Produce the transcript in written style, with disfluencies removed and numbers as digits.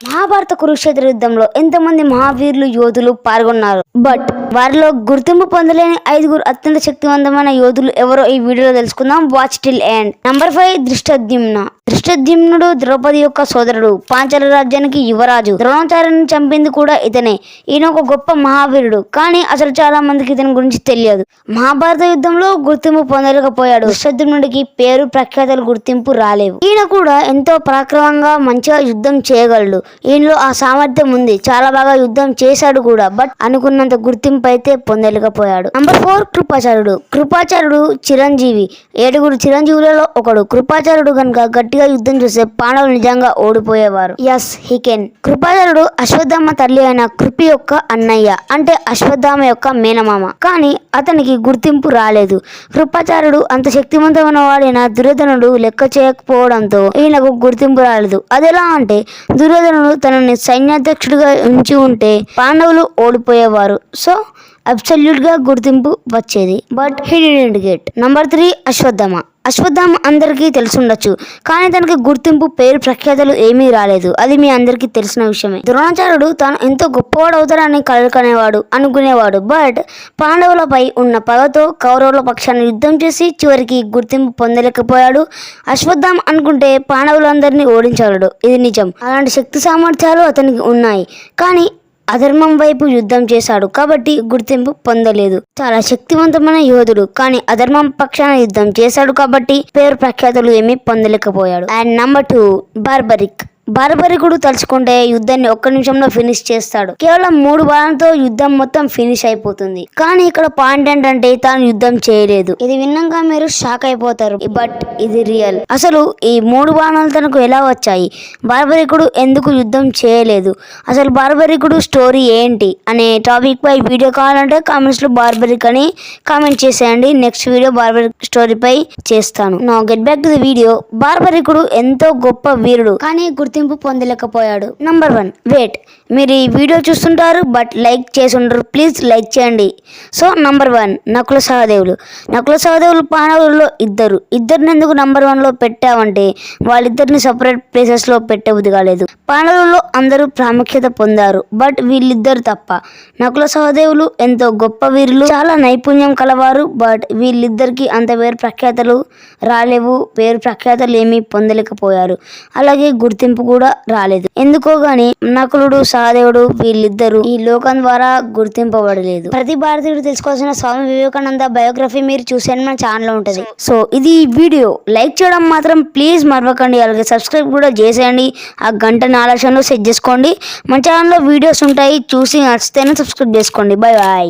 మహాభారత కురుక్షేత్ర యుద్ధంలో ఎంతమంది మహావీరులు యోధులు పాల్గొన్నారు. బట్ వారిలో గుర్తింపు పొందలేని 5 అత్యంత శక్తివంతమైన యోధులు ఎవరో ఈ వీడియోలో తెలుసుకుందాం. Watch till end. Number 5 Dhrishtadyumna. ధృష్టద్యుమ్నుడు ద్రౌపది యొక్క సోదరుడు, పాంచాల రాజ్యానికి యువరాజు. ద్రోణాచార్యుని చంపింది కూడా ఇతనే. ఈయన ఒక గొప్ప మహావీరుడు, కానీ అసలు చాలా మందికి ఇతని గురించి తెలియదు. మహాభారత యుద్ధంలో గుర్తింపు పొందలేకపోయాడు. ధృష్టద్యుమ్నుడికి పేరు ప్రఖ్యాతలు గుర్తింపు రాలేవు. ఈయన కూడా ఎంతో పరాక్రమంగా మంచిగా యుద్ధం చేయగలడు. ఈయనలో ఆ సామర్థ్యం ఉంది. చాలా బాగా యుద్ధం చేశాడు కూడా. బట్ అనుకున్నంత గుర్తింపు అయితే పొందలేకపోయాడు. నంబర్ 4 కృపాచార్యుడు. కృపాచార్యుడు చిరంజీవి. 7 చిరంజీవులలో ఒకడు. కృపాచార్యుడు గనుక గట్టిగా యుద్ధం చేస్తే పాండవులు నిజంగా ఓడిపోయేవారు. Yes he can. కృపాచార్యుడు అశ్వత్థామ తల్లి అయిన కృపి యొక్క అన్నయ్య, అంటే అశ్వత్థామ యొక్క మేనమామ. కానీ అతనికి గుర్తింపు రాలేదు. కృపాచార్యుడు అంత శక్తివంతమైన వాడైన దుర్యోధనుడు లెక్క చేయకపోవడంతో ఈయనకు గుర్తింపు రాలేదు. అదెలా అంటే దుర్యోధనుడు తనని సైన్యాధ్యక్షుడిగా ఉంచి ఉంటే పాండవులు ఓడిపోయేవారు. సో అబ్సల్యూట్ గా గుర్తింపు వచ్చేది. But he didn't get. Number 3 Ashwatthama. Ashwatthama అందరికీ తెలుసుండొచ్చు, కానీ తనకి గుర్తింపు పేరు ప్రఖ్యాతలు ఏమీ రాలేదు. అది మీ అందరికీ తెలిసిన విషయమే. ద్రోణాచార్యుడు తాను ఎంతో గొప్పవాడు అవుతాడని కలలుకనేవాడు అనుకునేవాడు. బట్ పాండవులపై ఉన్న పగతో కౌరవుల పక్షాన్ని యుద్ధం చేసి చివరికి గుర్తింపు పొందలేకపోయాడు. అశ్వత్థామ అనుకుంటే పాండవులందరినీ ఓడించగలడు, ఇది నిజం. అలాంటి శక్తి సామర్థ్యాలు అతనికి ఉన్నాయి, కానీ అధర్మం వైపు యుద్ధం చేశాడు కాబట్టి గుర్తింపు పొందలేదు. చాలా శక్తివంతమైన యోధుడు, కానీ అధర్మం పక్షాన యుద్ధం చేశాడు కాబట్టి పేరు ప్రఖ్యాతులు ఏమీ పొందలేకపోయాడు. And number 2 Barbarik. బార్బరికుడు తలుచుకుంటే యుద్ధాన్ని 1 నిమిషంలో ఫినిష్ చేస్తాడు. కేవలం 3 బాణాలతో యుద్ధం మొత్తం ఫినిష్ అయిపోతుంది. కానీ ఇక్కడ పాయింట్ ఏంటంటే తాను యుద్ధం చేయలేదు. ఇది విన్నాక మీరు షాక్ అయిపోతారు, బట్ ఇది రియల్. అసలు ఈ 3 బాణాలు తనకు ఎలా వచ్చాయి? బార్బరికుడు ఎందుకు యుద్ధం చేయలేదు? అసలు బార్బరికుడు స్టోరీ ఏంటి అనే టాపిక్ పై వీడియో కావాలంటే కామెంట్స్ లో బార్బరిక్ అని కామెంట్ చేసేయండి. నెక్స్ట్ వీడియో బార్బరిక్ స్టోరీ పై చేస్తాను. Now get back to the video. బార్బరికుడు ఎంతో గొప్ప వీరుడు, కానీ గుర్తింపు పొందలేకపోయాడు. Number 1 wait. మీరు ఈ వీడియో చూస్తుంటారు బట్ లైక్ చేసి ఉండరు. ప్లీజ్ లైక్ చేయండి. సో నంబర్ 1 నకుల సహదేవులు. నకుల సహదేవులు పాండవులలో ఇద్దరిని ఎందుకు నంబర్ 1 లో పెట్టావంటే వాళ్ళిద్దరిని సపరేట్ ప్లేసెస్ లో పెట్టబుద్ధి కాలేదు. పాండవులలో అందరూ ప్రాముఖ్యత పొందారు, బట్ వీళ్ళిద్దరు తప్ప. నకుల సహదేవులు ఎంతో గొప్ప వీరులు, చాలా నైపుణ్యం కలవారు. బట్ వీళ్ళిద్దరికి అంత పేరు ప్రఖ్యాతలు రాలేవు. పేరు ప్రఖ్యాతలు ఏమీ పొందలేకపోయారు. అలాగే గుర్తింపు కూడా రాలేదు. ఎందుకో గాని నకులుడు సహదేవుడు వీళ్ళిద్దరూ ఈ లోకం ద్వారా గుర్తింపబడలేదు. ప్రతి భారతీయుడు తెలుసుకోవాల్సిన స్వామి వివేకానంద బయోగ్రఫీ మీరు చూసేయండి, మన ఛానల్ లో ఉంటది. సో ఇది ఈ వీడియో. లైక్ చేయడం మాత్రం ప్లీజ్ మరవకండి. అలాగే సబ్స్క్రైబ్ కూడా చేసేయండి. ఆ గంటని ఆలస్యంలో సెట్ చేసుకోండి. మన ఛానల్లో వీడియోస్ ఉంటాయి, చూసి నచ్చితేనే సబ్స్క్రైబ్ చేసుకోండి. Bye bye.